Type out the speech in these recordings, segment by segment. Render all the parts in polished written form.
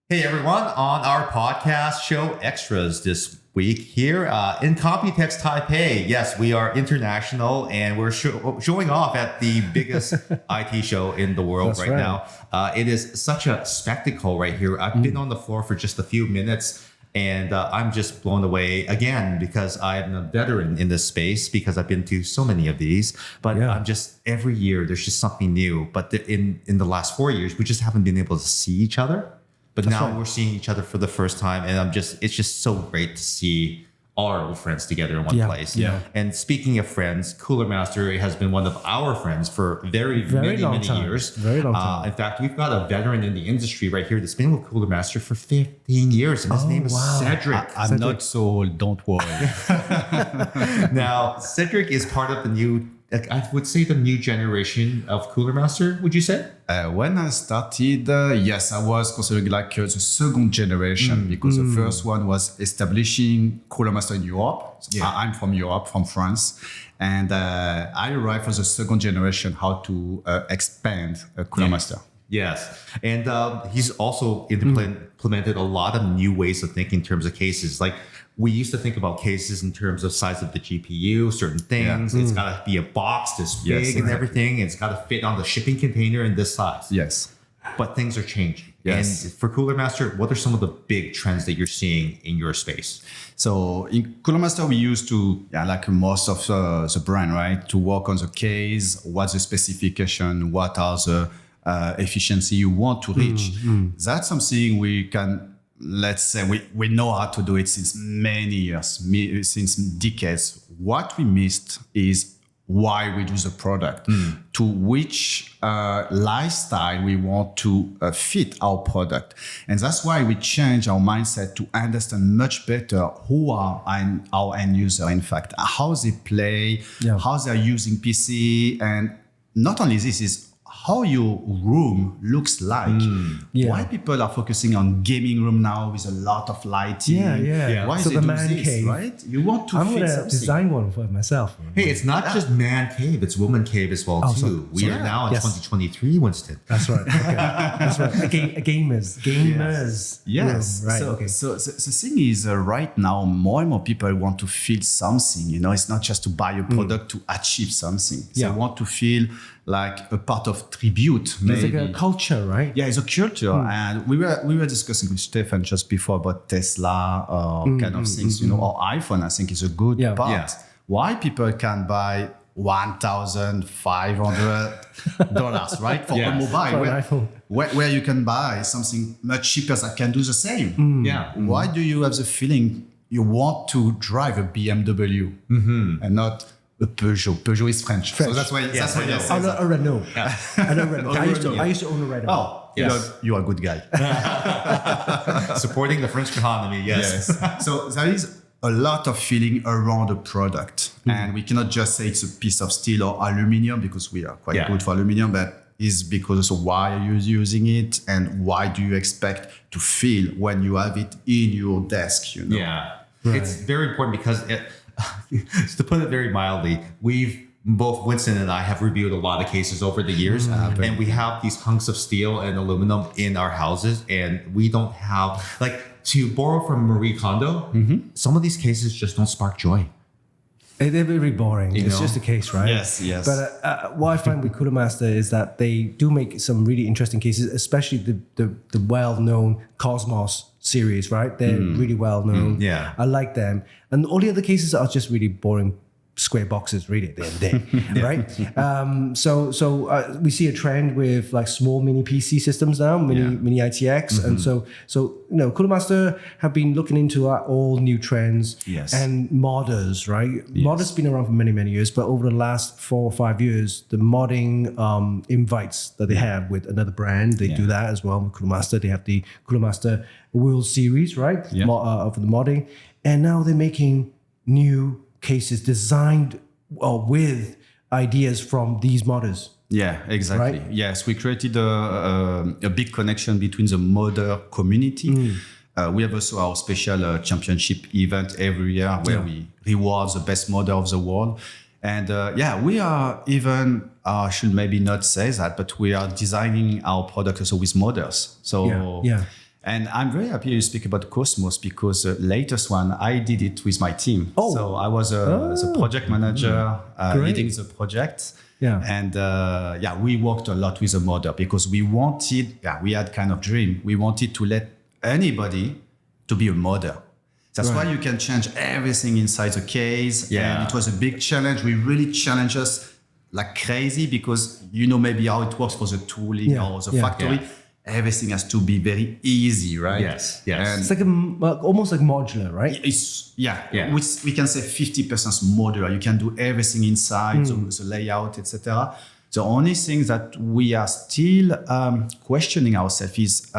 Hey everyone, on our podcast show Extras this week here in Computex Taipei. Yes, we are international and we're showing off at the biggest IT show in the world right now. It is such a spectacle right here. I've been on the floor for just a few minutes and I'm just blown away again because I'm a veteran in this space because I've been to so many of these. But I'm just every year there's just something new. But in the last 4 years, we just haven't been able to see each other. But now we're seeing each other for the first time, and it's just so great to see all our old friends together in one place. Yeah. And speaking of friends, Cooler Master has been one of our friends for many years. Very long time. In fact, we've got a veteran in the industry right here that's been with Cooler Master for 15 years, and his name is Cedric. I'm not so old, don't worry. Now, Cedric is part of the new, I would say, the new generation of Cooler Master, would you say? When I started, yes, I was considered like the second generation because the first one was establishing Cooler Master in Europe. So I'm from Europe, from France. And I arrived as a second generation how to expand Cooler Master. Yes. And he's also implemented a lot of new ways of thinking in terms of cases. Like we used to think about cases in terms of size of the GPU, certain things. It's got to be a box this big and everything. It's got to fit on the shipping container in this size. Yes. But things are changing. Yes. And for Cooler Master, what are some of the big trends that you're seeing in your space? So in Cooler Master, we used to, like most of the brand, right, to work on the case, what's the specification, what are the efficiency you want to reach. That's something we can, let's say, we know how to do it since many years, since decades. What we missed is why we do the product, to which lifestyle we want to fit our product. And that's why we change our mindset to understand much better who are our end user, in fact, how they play, how they're using PC. And not only this is how your room looks like. Why people are focusing on gaming room now with a lot of lighting. Why so they the do man this, cave, right? You want to I'm fit going to something. design one for myself. Hey, it's not just man cave, it's woman cave as well too. We are now in 2023, Winston. That's right. Okay. That's right. Gamers. Yes. Right. So the thing is, right now, more and more people want to feel something. You know, it's not just to buy a product to achieve something. They want to feel like a part of tribute. It's like a culture, right? Yeah, it's a culture. And we were discussing with Stefan just before about Tesla kind of things, you know, or iPhone, I think is a good part. Why people can buy $1,500, right? For a mobile, where you can buy something much cheaper that can do the same. Why do you have the feeling you want to drive a BMW and not a Peugeot? Peugeot is French. So that's why. That's why. A Renault. I used to own a Renault. Oh, you're a good guy. Supporting the French economy, yes. So there is a lot of feeling around a product, and we cannot just say it's a piece of steel or aluminium because we are quite good for aluminium, but is because of why are you using it and why do you expect to feel when you have it in your desk? You know? It's very important because to put it very mildly, both Winston and I have reviewed a lot of cases over the years, and we have these hunks of steel and aluminum in our houses, and we don't have, like, to borrow from Marie Kondo, some of these cases just don't spark joy. They're very boring. It's just a case, right? Yes. But what I find with Cooler Master is that they do make some really interesting cases, especially the well-known Cosmos series, right? They're really well-known. I like them. And all the other cases are just really boring square boxes, really, at the end of the day, right? So we see a trend with like small mini PC systems now, mini ITX, and so you know, Cooler Master have been looking into all new trends and modders, right? Modders been around for many years, but over the last 4 or 5 years, the modding invites that they have with another brand, they do that as well with Cooler Master. They have the Cooler Master World Series, right? For the modding, and now they're making new cases designed with ideas from these modders. Yeah, exactly. Right? Yes, we created a big connection between the modder community. We have also our special championship event every year where we reward the best modder of the world. And we are even, I should maybe not say that, but we are designing our product also with modders. So And I'm very happy you speak about Cosmos because the latest one, I did it with my team. Oh. So I was the project manager leading the project. Yeah. And we worked a lot with the modder because we had kind of dream. We wanted to let anybody to be a modder. That's why you can change everything inside the case. Yeah. And it was a big challenge. We really challenged us like crazy because maybe how it works for the tooling or the factory. Yeah. Everything has to be very easy, right? Yes. And It's like almost like modular, right? we can say 50% modular. You can do everything inside, the layout, etc. The only thing that we are still questioning ourselves is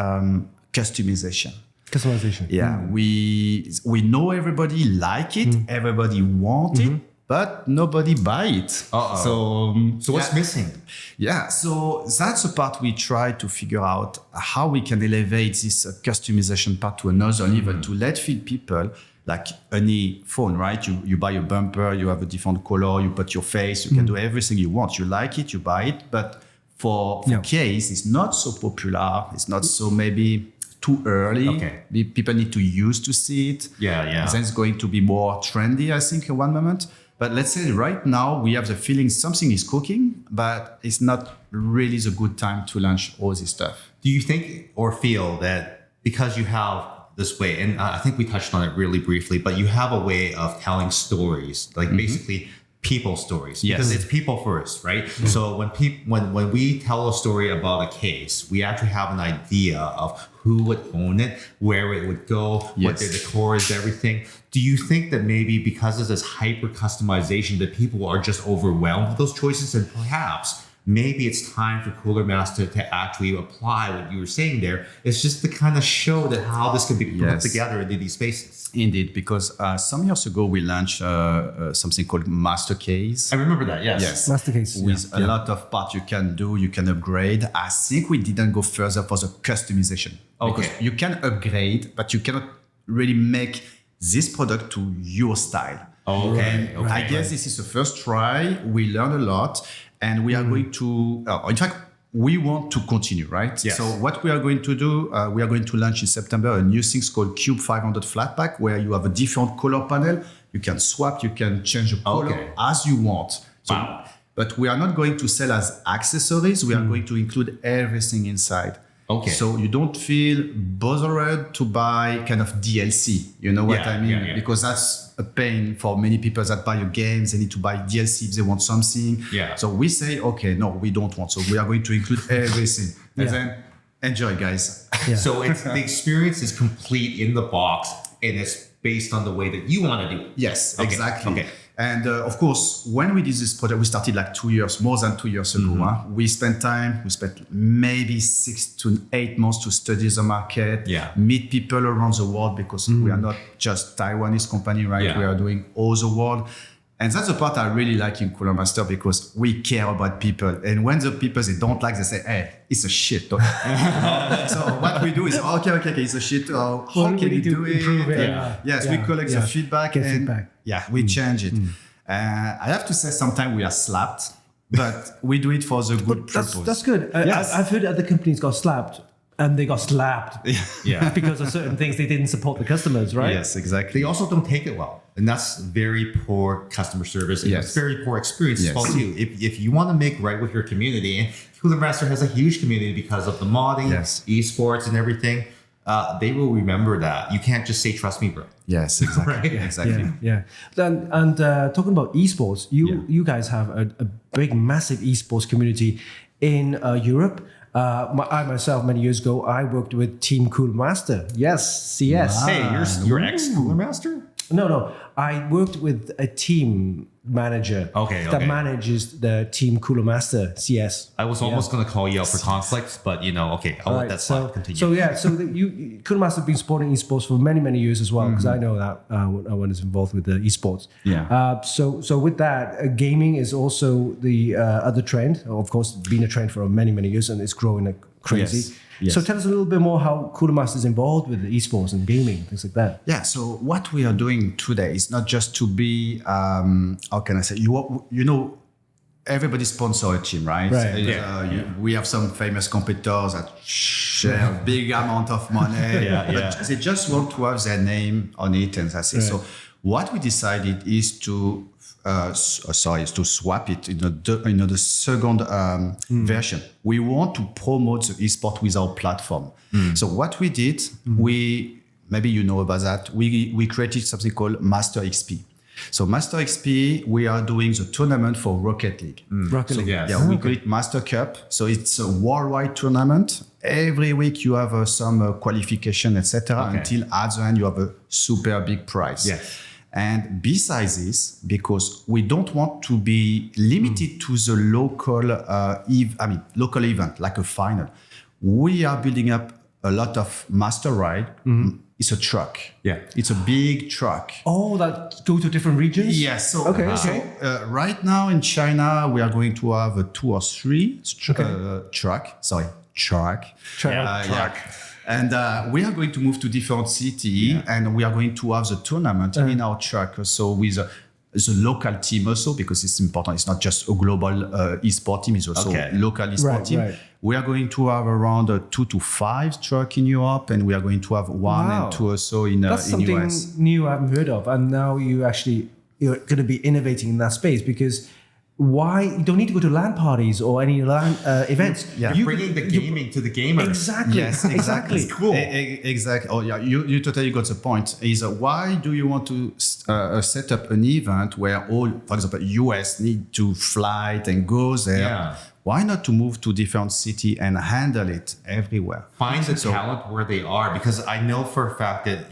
customization. Customization. Yeah, we know everybody like it, everybody want it, but nobody buy it. So what's missing? Yeah, so that's the part we try to figure out how we can elevate this customization part to another level to let people like any phone, right? You buy a bumper, you have a different color, you put your face, you can do everything you want. You like it, you buy it, but for case, it's not so popular. It's not so maybe too early. Okay. People need to use to see it. Yeah. Then it's going to be more trendy, I think, at one moment. But let's say right now we have the feeling something is cooking, but it's not really the good time to launch all this stuff. Do you think or feel that because you have this way, and I think we touched on it really briefly, but you have a way of telling stories, like basically people stories, because it's people first, right? So when we tell a story about a case, we actually have an idea of who would own it, where it would go, what the decor is, everything. Do you think that maybe because of this hyper customization that people are just overwhelmed with those choices, and perhaps maybe it's time for Cooler Master to actually apply what you were saying there? It's just to kind of show that how this can be put together into these spaces. Indeed, because some years ago we launched something called Master Case. I remember that, yes. Master Case. With a lot of parts you can do, you can upgrade. I think we didn't go further for the customization. Okay. Because you can upgrade, but you cannot really make this product to your style. Okay. And I guess this is the first try. We learned a lot, and we are going to, in fact, we want to continue, right? Yes. So what we are going to do, we are going to launch in September a new thing called Cube 500 Flat Pack, where you have a different color panel. You can swap, you can change the color as you want. So, but we are not going to sell as accessories. We are going to include everything inside. Okay. So you don't feel bothered to buy kind of DLC. You know what I mean? Yeah. Because that's a pain for many people that buy a game. They need to buy DLC if they want something. Yeah. So we say, okay, no, we don't want. So we are going to include everything. And then enjoy, guys. Yeah. So it's the experience is complete in the box, and it's based on the way that you want to do it. Yes, Okay. exactly. Okay. And of course, when we did this project, we started like more than 2 years ago. We spent time, maybe 6 to 8 months to study the market, meet people around the world, because we are not just Taiwanese company, right? Yeah. We are doing all the world. And that's the part I really like in Cooler Master, because we care about people. And when the people they don't like, they say, hey, it's a shit. So what we do is, okay, it's a shit. How can we do it? Improve it? Yes, we collect the feedback. Get feedback. Yeah, we change it. I have to say, sometimes we are slapped, but we do it for the good purpose. That's good. I've heard other companies got slapped, and they got slapped because of certain things they didn't support the customers, right? Yes, exactly. They also don't take it well, and that's very poor customer service. And it's very poor experience as well too. If you want to make right with your community, and Cooler Master has a huge community because of the modding, eSports, and everything. They will remember that. You can't just say, trust me, bro. Yes, exactly. Right? Exactly. Yeah. And talking about esports, you guys have a big, massive esports community in Europe. I myself, many years ago, I worked with Team Cooler Master. Yes, CS. Wow. Hey, you're ex-Cooler Master? No. I worked with a team manager that manages the Team Cooler Master CS. I was almost going to call you out for conflicts, but I'll let that slide continue. So Cooler Master have been supporting esports for many, many years as well, because I know that I was involved with the esports. Yeah. So with that, gaming is also the other trend. Of course, been a trend for many, many years, and it's growing like crazy. Yes. So tell us a little bit more how Cooler Master is involved with the esports and gaming, things like that. Yeah, so what we are doing today is not just to be, how can I say, everybody sponsor a team, right? Right. We have some famous competitors that share a big amount of money, but they just want to have their name on it, and that's it. So what we decided is to swap it in the second version. We want to promote the esport with our platform. So what we did, maybe you know about that. We created something called Master XP. So Master XP, we are doing the tournament for Rocket League. Rocket League. Yeah, we call it Master Cup. So it's a worldwide tournament. Every week you have some qualification, etc. Until at the end you have a super big prize. Yes. And besides this, because we don't want to be limited to the local event like a final, we are building up a lot of master ride. It's a truck. Yeah. It's a big truck. Oh, that go to different regions? Yes. So, Okay. right now in China, we are going to have a 2 or 3 truck. And we are going to move to different city, and we are going to have the tournament in our truck. So with the local team also, because it's important. It's not just a global esport team; it's also local esport team. Right. We are going to have around 2 to 5 truck in Europe, and we are going to have 1 and 2 or so in That's something US. new I haven't heard of, and now you're going to be innovating in that space because. Why you don't need to go to LAN parties or any LAN events? You're bringing the gaming to the gamers. Exactly. Yes, exactly. It's cool. Exactly. Oh, yeah. You totally got the point. Is why do you want to set up an event where all, for example, US need to fly and go there? Yeah. Why not to move to different city and handle it everywhere? Find the talent where they are, because I know for a fact that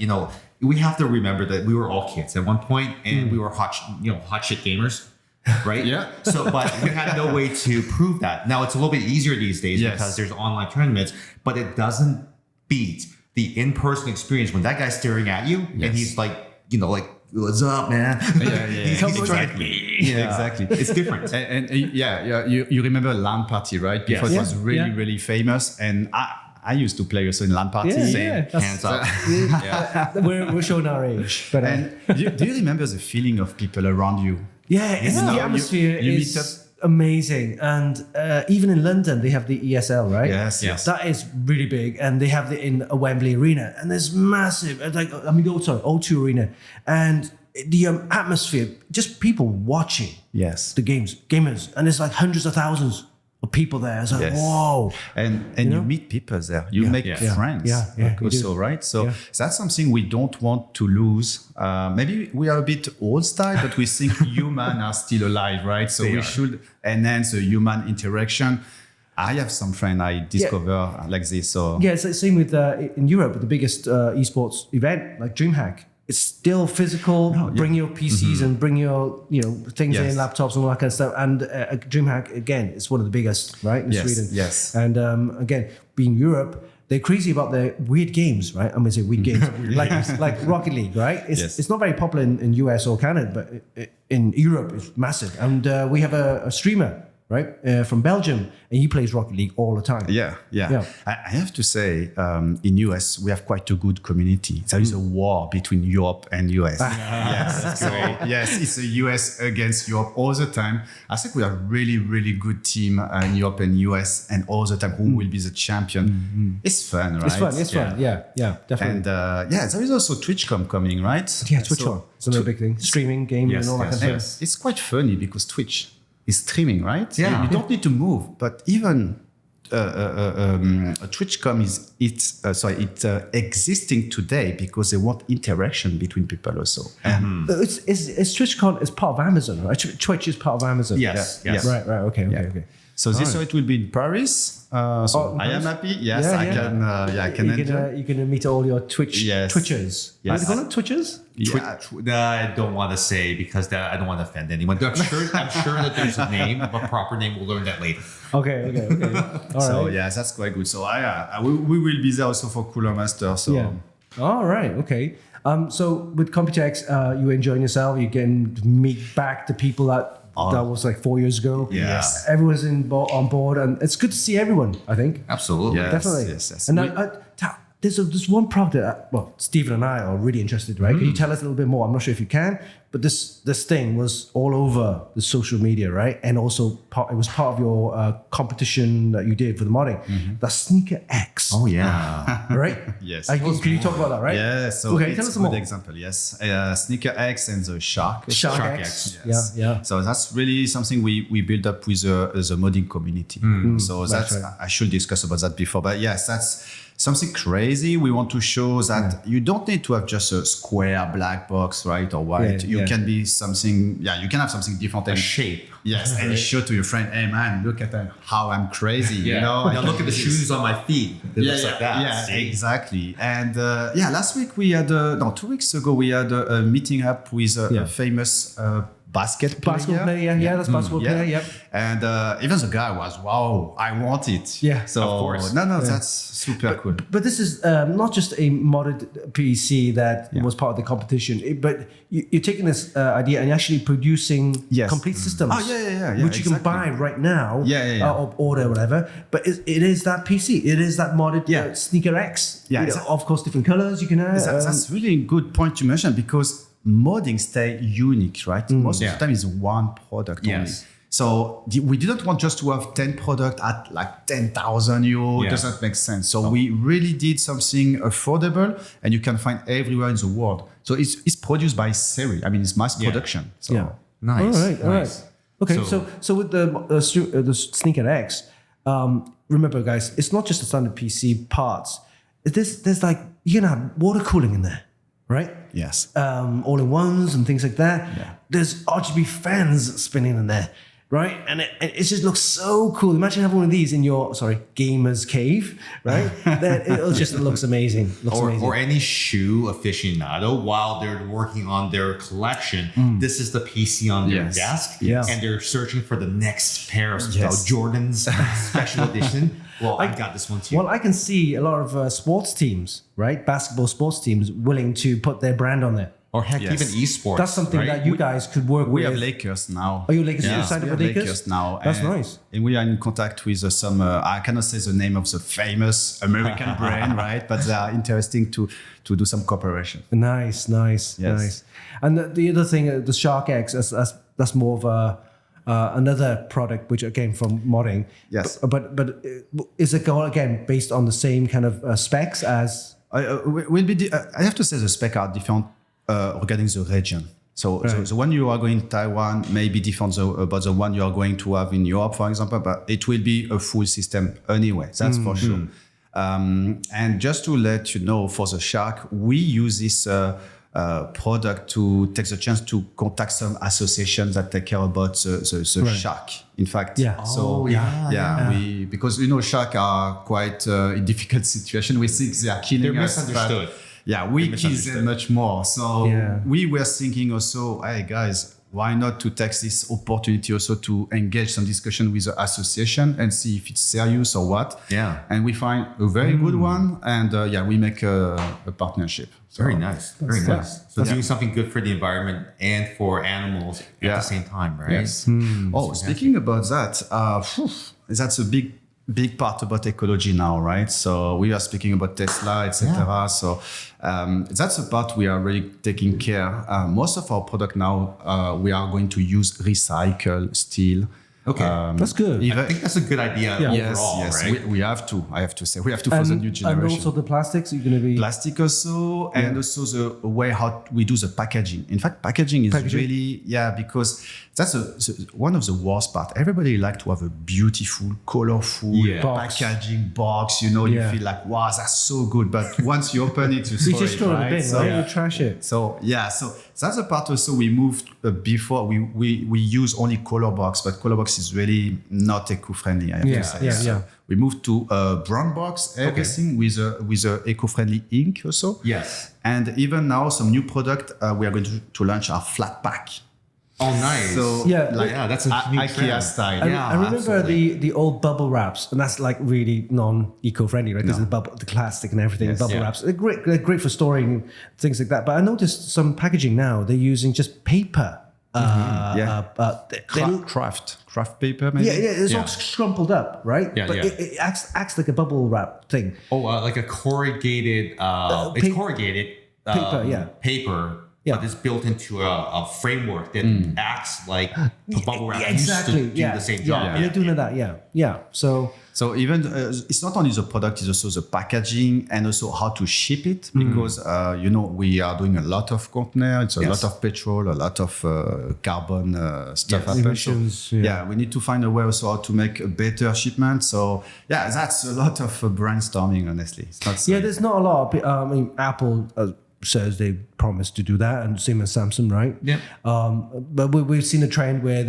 we have to remember that we were all kids at one point, and we were hot shit gamers. Right? Yeah. So, but we had no way to prove that. Now it's a little bit easier these days because there's online tournaments, but it doesn't beat the in-person experience when that guy's staring at you and he's like, what's up, man? He's trying to me. Yeah, exactly. It's different. and you remember LAN party, right? Before it was really, really famous. And I used to play also in LAN party. Hands up. We're showing our age. But do you remember the feeling of people around you? Yeah, the atmosphere is amazing. And even in London, they have the ESL, right? Yes. That is really big. And they have it in a Wembley Arena. And it's massive. O2 Arena. And the atmosphere, just people watching the gamers. And there's like hundreds of thousands of people there. It's like, whoa. And you meet people there. You make friends also, right? So that's something we don't want to lose. Maybe we are a bit old style, but we think humans are still alive, right? So we should enhance the human interaction. I have some friends I discover like this. So it's the same with in Europe, the biggest esports event, like DreamHack. It's still physical. Bring your PCs and bring your things in, laptops and all that kind of stuff. And DreamHack again, it's one of the biggest, right, in Sweden. Yes. And again, being Europe, they're crazy about their weird games, right? I'm gonna say weird games, like Rocket League, right? It's not very popular in US or Canada, but in Europe it's massive. And we have a streamer, right, from Belgium, and he plays Rocket League all the time. Yeah. I have to say, in US we have quite a good community. There is a war between Europe and US. It's a US against Europe all the time. I think we are really, really good team in Europe and US, and all the time who will be the champion. It's fun, right? It's fun. Yeah, definitely. And there is also TwitchCon coming, right? Yeah, TwitchCon. It's another big thing. Streaming, gaming, and all that kind of stuff. It's quite funny because Twitch is streaming, right? Yeah. You don't need to move, but even TwitchCon it's existing today because they want interaction between people also. Is TwitchCon is part of Amazon, right? Twitch is part of Amazon. Yes. Right. Okay. So this year it will be in Paris. I am happy. Yes, I can enter. You're gonna meet all your Twitchers. Yes. Are they called Twitchers? I don't want to say because I don't want to offend anyone. I'm sure that there's a name, a proper name. We'll learn that later. Okay. All right. That's quite good. So we will be there also for Cooler Master. So all right. Okay. So with Computex, you enjoying yourself. You can meet back the people that was like 4 years ago. Yes. Everyone's on board, and it's good to see everyone, I think. Absolutely. Yes, Definitely. Yes. And there's one product that, well, Stephen and I are really interested, right? Can you tell us a little bit more? I'm not sure if you can, but this thing was all over the social media, right? And also it was part of your competition that you did for the modding. The Sneaker X. Oh yeah. Right? Yes. Can you talk about that, right? Yeah, so okay, it's tell us a some good more. example, yes. Sneaker X and the Shark. Shark X. Yes. Yeah. So that's really something we built up with the modding community. So that's right. I should discuss about that before, but yes, that's something crazy. We want to show that you don't need to have just a square black box, right, or white. You can be something. Yeah, you can have something different. A shape. Yes, and show to your friend, hey man, look at how I'm crazy. You know, Now look at the shoes on my feet. It looks like that. Yeah, See? exactly. And last week we had 2 weeks ago we had a meeting up with a famous basketball player. That's basketball player. Yep. And even the guy was, wow, I want it. Yeah, so of course. That's super cool. But this is not just a modded PC that was part of the competition, but you're taking this idea and you're actually producing complete systems. Oh, yeah, which you can buy right now. Or order, whatever. But it is that PC. It is that modded Sneaker X. Yeah, of course, different colors you can have. That's really a good point to mention because modding stay unique, right? Most of the time is one product only. So we didn't want just to have 10 products at like 10,000 euros. It doesn't make sense. So we really did something affordable and you can find everywhere in the world. So it's produced by Sais. I mean, it's mass production. So Nice. All right. Okay, so with the Sneaker X, remember guys, it's not just the standard PC parts. There's like, you're gonna have water cooling in there, right? Yes. All-in-ones and things like that. Yeah. There's RGB fans spinning in there, right? And it just looks so cool. Imagine having one of these in your, gamer's cave, right? Then it looks amazing. Or any shoe aficionado, while they're working on their collection, this is the PC on their desk. Yes. And they're searching for the next pair of Jordan's special edition. Well, I got this one too. Well, I can see a lot of sports teams, right? Basketball sports teams willing to put their brand on there. Or heck, even eSports. That's something that you guys could work with. We have Lakers now. Are you Lakers? You signed up with Lakers now. That's nice. And we are in contact with some, I cannot say the name of the famous American brand, right? But they are interesting to do some cooperation. Nice. And the other thing, the Shark X, that's more of another product which came from modding. Yes. But is it again based on the same kind of specs as? I have to say the specs are different regarding the region. So the one you are going to Taiwan may be different about the one you are going to have in Europe, for example, but it will be a full system anyway. That's for sure. And just to let you know, for the Shark, we use this product to take the chance to contact some associations that take care about the shark. In fact, because sharks are quite in difficult situation. We think they are killing They're us. misunderstood. We kill them much more. So we were thinking also, hey guys, why not to take this opportunity also to engage some discussion with the association and see if it's serious or what. Yeah. And we find a very good one. And we make a partnership. So, very nice. Very nice. So doing something good for the environment and for animals at the same time, right? Yes. Speaking about that, that's a big part about ecology now, right? So we are speaking about Tesla, etc. So that's a part we are really taking care. Most of our product now, we are going to use recycled steel. Okay, that's good. I think that's a good idea overall, right? We have to. I have to say, we have to for the new generation. And also the plastics, you're going to be plastic also, and also the way how we do the packaging. In fact, packaging is really because that's one of the worst part. Everybody like to have a beautiful, colorful packaging box. You feel like wow, that's so good. But once you open it, you just throw it in the bin, right? You trash it. So that's a part also we moved before. We use only color box, but color box is really not eco-friendly. I have to say. So we moved to a brown box, everything with a eco-friendly ink also. Yes. And even now, some new product we are going to launch our flat pack. Oh, nice. So that's a new IKEA trend. style. I remember the old bubble wraps, and that's like really non-eco-friendly, right? Because the plastic and everything, bubble wraps. They're great for storing things like that. But I noticed some packaging now, they're using just paper Craft paper, maybe. Yeah, it's all crumpled up, right? Yeah, but it acts like a bubble wrap thing. Oh, like a corrugated. It's corrugated paper. paper. Yeah. But it's built into a framework that acts like the bubble wrap Exactly. used to do the same job. And they're doing that. Yeah. So even it's not only the product, it's also the packaging and also how to ship it, because we are doing a lot of container, it's a lot of petrol, a lot of carbon stuff happens. Emissions, So, we need to find a way also how to make a better shipment. So that's a lot of brainstorming, honestly. It's not so there's not a lot of Apple says they promised to do that, and same as Samsung, right? Yeah. But we've seen a trend where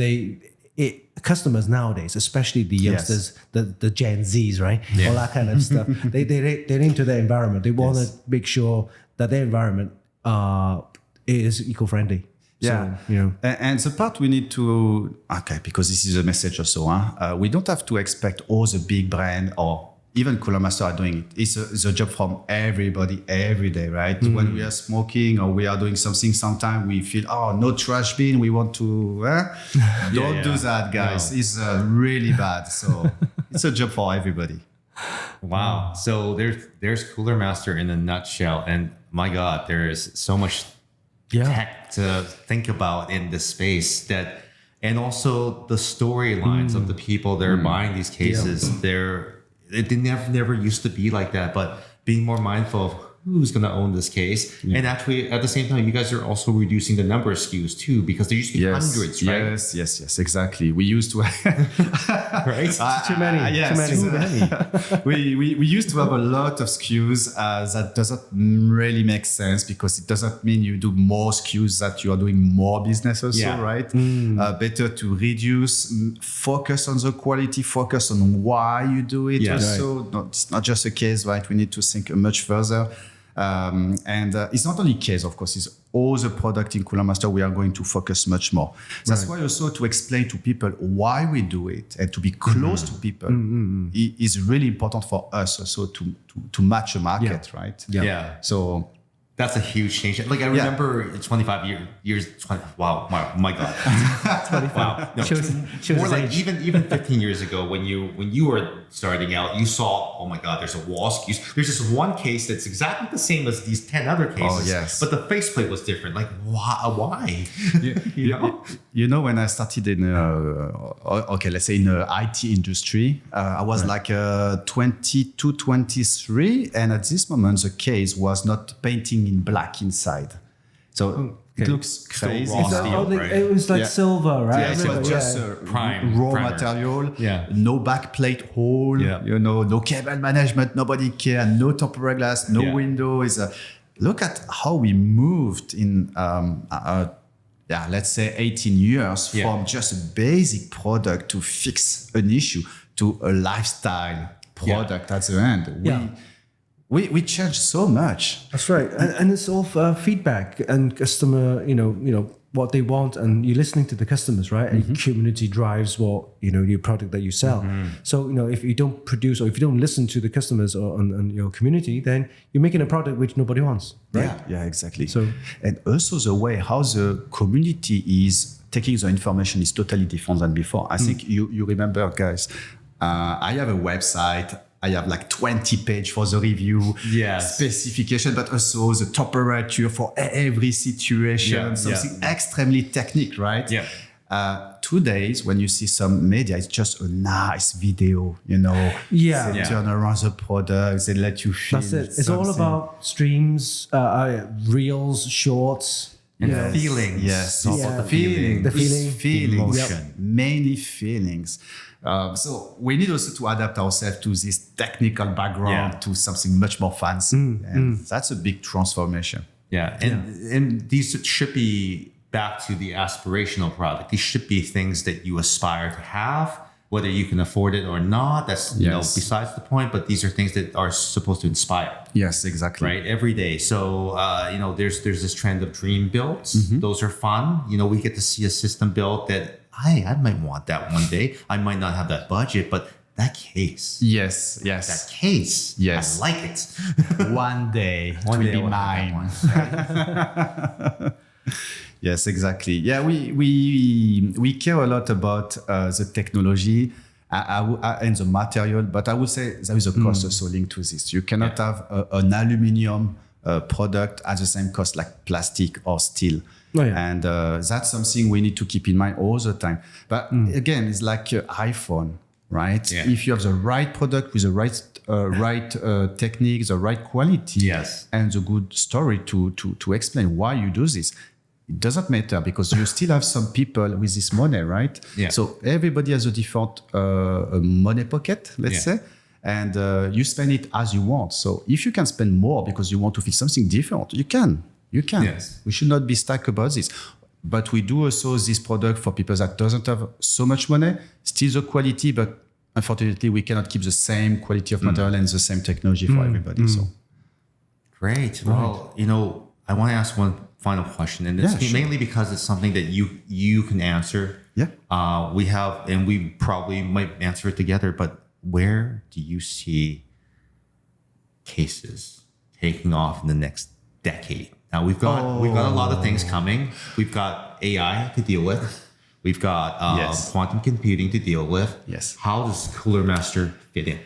customers nowadays, especially the youngsters, the Gen Zs, right? All that kind of stuff. They're into their environment. They want to make sure that their environment is eco-friendly. Yeah, So, and the part we need to because this is a message also. We don't have to expect all the big brand or even Cooler Master are doing it. It's a job from everybody every day, right? When we are smoking or we are doing something, sometimes we feel, no trash bin. We want to, don't do that, guys. No. It's really bad. So it's a job for everybody. Wow. So there's Cooler Master in a nutshell. And my God, there is so much tech to think about in this space and also the storylines of the people that are buying these cases. They never used to be like that, but being more mindful of who's going to own this case. And actually, at the same time, you guys are also reducing the number of SKUs too, because there used to be hundreds, right? Yes, exactly. We used to right? Too many. Too many. we used to have a lot of SKUs. That doesn't really make sense, because it doesn't mean you do more SKUs that you are doing more business also, right? Better to reduce, focus on the quality, focus on why you do it. It's not just a case, right? We need to think much further. And it's not only case, of course, it's all the product in Cooler Master. We are going to focus much more. That's why also to explain to people why we do it and to be close to people is really important for us also to match a market, right? Yeah. So that's a huge change. Like I remember 25 years. Wow, my God. 25. Wow. No, more like even 15 years ago when you were starting out, you saw, oh my God, there's a wall SKUs. There's just one case that's exactly the same as these 10 other cases. But the faceplate was different. Like why? You know, when I started in let's say in the IT industry, I was like 22, 23, and at this moment the case was not painting in black inside, so it looks crazy. It was like silver, right? Yeah, so just prime raw primer. material. Yeah. No backplate hole. Yeah. No cable management. Nobody care. No temporary glass. No window. Look at how we moved in. Let's say 18 years from just a basic product to fix an issue to a lifestyle product at the end. We changed so much. That's right, and it's all feedback and customer, what they want, and you're listening to the customers, right? And community drives what your product that you sell. So if you don't produce or if you don't listen to the customers or on your community, then you're making a product which nobody wants, right? Yeah, exactly. So and also the way how the community is taking the information is totally different than before. I think you remember, guys. I have a website. I have like 20 pages for the review, specification, but also the temperature for every situation, something extremely technical, right? Yeah. 2 days when you see some media, it's just a nice video, They turn around the product, they let you feel. That's it. It's all about streams, reels, shorts. And feelings. Yes. The feeling. The feeling. Feelings. Emotion. Mainly feelings. So we need also to adapt ourselves to this technical background to something much more fancy. And that's a big transformation. Yeah. And these should be back to the aspirational product. These should be things that you aspire to have, whether you can afford it or not. That's besides the point, but these are things that are supposed to inspire. Yes, exactly. Right, every day. So there's this trend of dream builds. Those are fun. We get to see a system built that I might want that one day. I might not have that budget, but that case. Yes. That case. Yes. I like it. One day it will be mine. Yes, exactly. Yeah, we care a lot about the technology and the material, but I would say there is a cost also linked to this. You cannot have an aluminium product at the same cost like plastic or steel. Oh, yeah. And that's something we need to keep in mind all the time. But again, it's like your iPhone, right? Yeah. If you have the right product with the right technique, the right quality, Yes. and the good story to explain why you do this, it doesn't matter because you still have some people with this money, right? Yeah. So everybody has a different money pocket, let's say, and you spend it as you want. So if you can spend more because you want to feel something different, you can. You can. Yes. We should not be stuck about this. But we do also this product for people that doesn't have so much money, still the quality, but unfortunately we cannot keep the same quality of material and the same technology for everybody. So Great. Well, I want to ask one final question, and it's mainly because it's something that you can answer. Yeah. We have, and we probably might answer it together, but where do you see cases taking off in the next decade? Now we've got a lot of things coming. We've got AI to deal with. We've got quantum computing to deal with. Yes. How does Cooler Master fit in?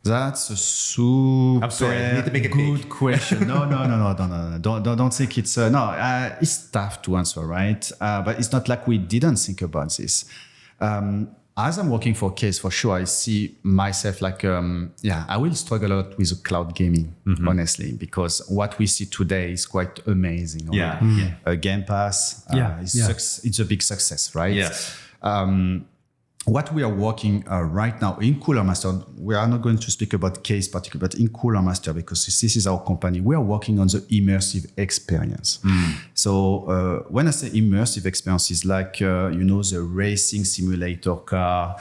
That's a super I'm sorry, I need to make it good big. question. No. Don't think it's it's tough to answer, right? But it's not like we didn't think about this. As I'm working for Case, for sure, I see myself like, I will struggle a lot with the cloud gaming, honestly, because what we see today is quite amazing. Game Pass, it's a big success, right? Yes. What we are working right now in Cooler Master, we are not going to speak about Case particularly, but in Cooler Master, because this is our company, we are working on the immersive experience. So when I say immersive experience, it's like, the racing simulator car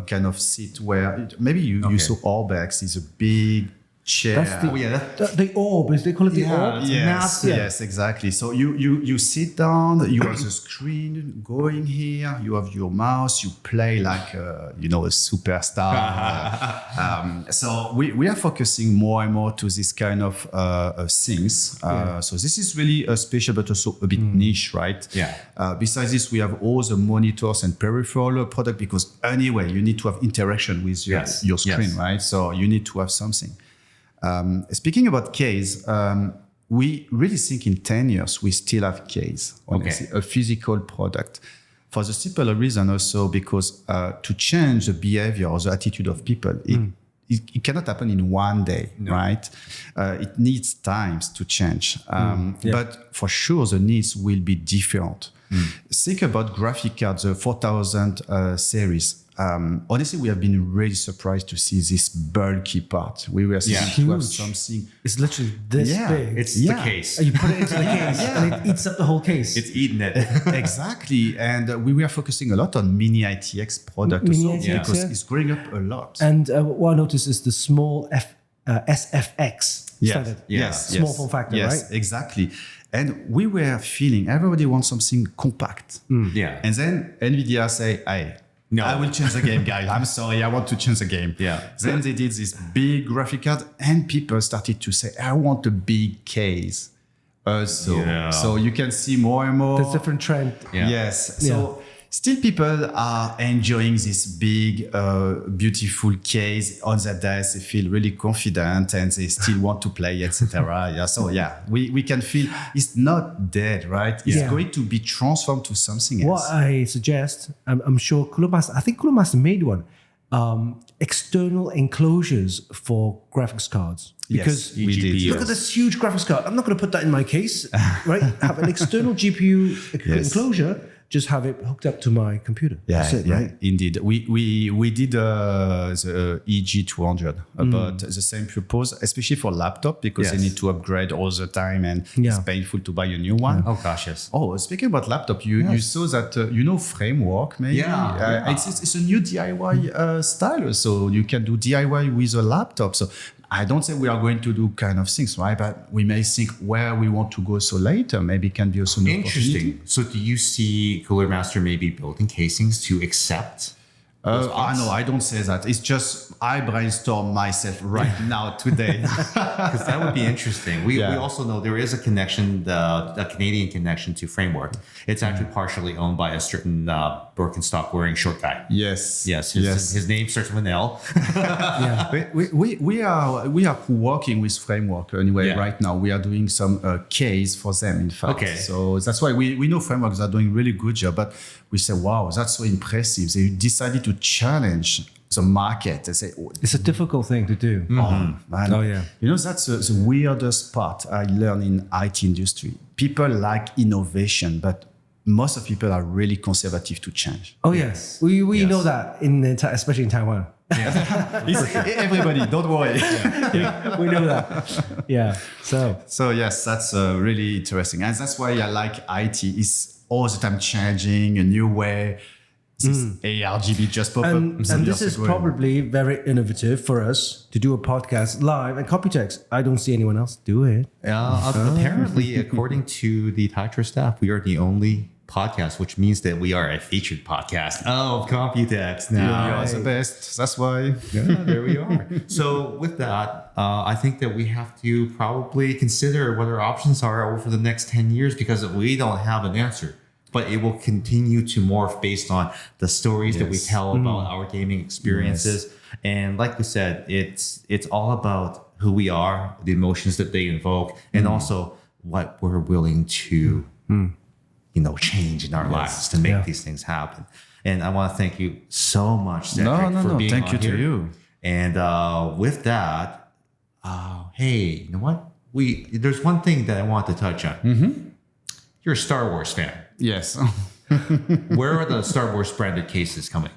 kind of seat where maybe you saw Orbex is a big chair. That's the orb. They call it the orb. Yes, exactly. So you sit down, you have the screen going here, you have your mouse, you play like a superstar. So we are focusing more and more to this kind of things. So this is really special, but also a bit niche, right? Yeah. Besides this, we have all the monitors and peripheral product because anyway, you need to have interaction with your screen, right? So you need to have something. Speaking about Case, we really think in 10 years we still have Case, honestly, a physical product. For the simple reason also because to change the behavior or the attitude of people, it cannot happen in one day, right? It needs times to change. But for sure, the needs will be different. Think about graphic cards, the 4000 series. Honestly, we have been really surprised to see this bulky part. We were thinking to have something. It's literally this big. It's the case. You put it into the case and it eats up the whole case. It's eating it. Exactly. And we were focusing a lot on mini ITX product because it's growing up a lot. And what I noticed is the small SFX standard. Small form factor, right? Yes, exactly. And we were feeling everybody wants something compact. And then NVIDIA say, no, I will change the game, guys. I'm sorry, I want to change the game. Then they did this big graphic card, and people started to say, I want a big case. So you can see more and more. There's a different trend. Yes. So still people are enjoying this big, beautiful case on their desk. They feel really confident and they still want to play, etc. So we can feel it's not dead, right? It's going to be transformed to something else. What I suggest, I'm sure Cooler Master made one. External enclosures for graphics cards. Because we did. Look at this huge graphics card. I'm not going to put that in my case, right? Have an external GPU enclosure. Just have it hooked up to my computer. That's it, right? Indeed. We did the EG200 about the same purpose, especially for laptop because they need to upgrade all the time and it's painful to buy a new one. Oh gosh, yes. Oh, speaking about laptop, you saw that Framework maybe. It's a new DIY style, so you can do DIY with a laptop. So I don't say we are going to do kind of things, right? But we may think where we want to go so later. Maybe it can be also an interesting. So do you see Cooler Master maybe building casings to accept I know, I don't say that. It's just I brainstorm myself right now today. Because that would be interesting. We also know there is a connection, a Canadian connection to Framework. It's actually partially owned by a certain Birkenstock wearing short guy. Yes. His name starts with an L. We are working with Framework anyway right now. We are doing some case for them, in fact. Okay. So that's why we know Frameworks are doing really good job, but we say, wow, that's so impressive. They decided to challenge the market. They say, It's a difficult thing to do. oh, man. Oh, yeah. You know, that's the weirdest part I learned in IT industry. People like innovation, but most of people are really conservative to change. Oh, yes. We know that, especially in Taiwan. Everybody, don't worry. We know that. Yeah. So yes, that's really interesting. And that's why I like IT. It's all the time changing, a new way. This ARGB just pop up. And this is probably very innovative for us to do a podcast live. And Copytext, I don't see anyone else do it. Apparently, according to the Titra staff, we are the only podcast, which means that we are a featured podcast of Computex now. You are the best. That's why. Yeah, there we are. So with that, I think that we have to probably consider what our options are over the next 10 years, because we don't have an answer, but it will continue to morph based on the stories that we tell about our gaming experiences. And like we said, it's all about who we are, the emotions that they invoke, and also what we're willing to change in our lives to make these things happen. And I want to thank you so much, Cedric, for being thank on you here. to you. And with that, hey, you know what? There's one thing that I want to touch on. You're a Star Wars fan. Yes. Where are the Star Wars branded cases coming?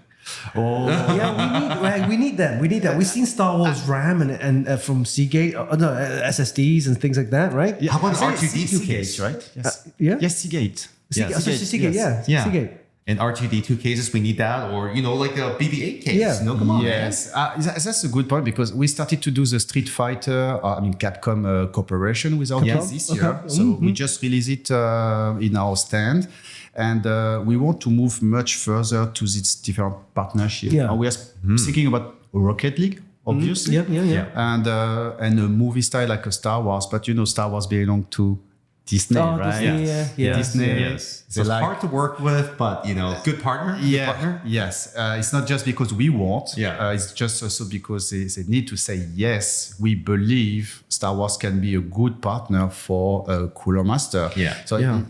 Yeah, we need them. We've seen Star Wars RAM and from Seagate, SSDs and things like that, right? Yeah. How about Is it R2D2 case? right? Yes. Yeah. Yes, Seagate. Seagate, yes. yeah. Seagate. And R2D2 cases, we need that, or like a BB-8 case. Yeah. No, come on. Yes, that's a good point, because we started to do the Street Fighter, Capcom cooperation with our kids this year. So we just released it in our stand, and we want to move much further to this different partnership. Yeah. We are thinking about Rocket League, obviously, and a movie style like a Star Wars, but Star Wars belongs to Disney, right? Disney, Disney. Yes. So it's hard to work with, but good partner. Yeah. Good partner. Yes. It's not just because we want. Yeah. It's just also because they need to say yes. We believe Star Wars can be a good partner for Cooler Master. Yeah. So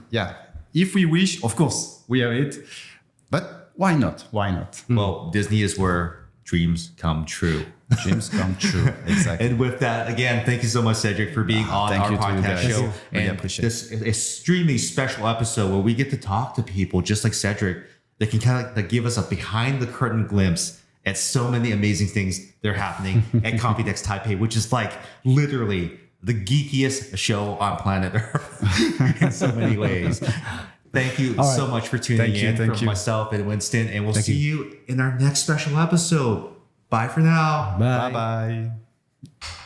if we wish, of course, we have it. But why not? Why not? Well, Disney is where dreams come true. Dreams come true. Exactly. And with that, again, thank you so much, Cedric, for being on thank our you to you podcast guys. show. Really And appreciate this extremely special episode where we get to talk to people just like Cedric that can kind of give us a behind the curtain glimpse at so many amazing things that are happening at Computex Taipei, which is like literally the geekiest show on planet Earth in so many ways. Thank you so much for tuning in from myself and Winston, and we'll see you in our next special episode. Bye for now. Bye. Bye-bye.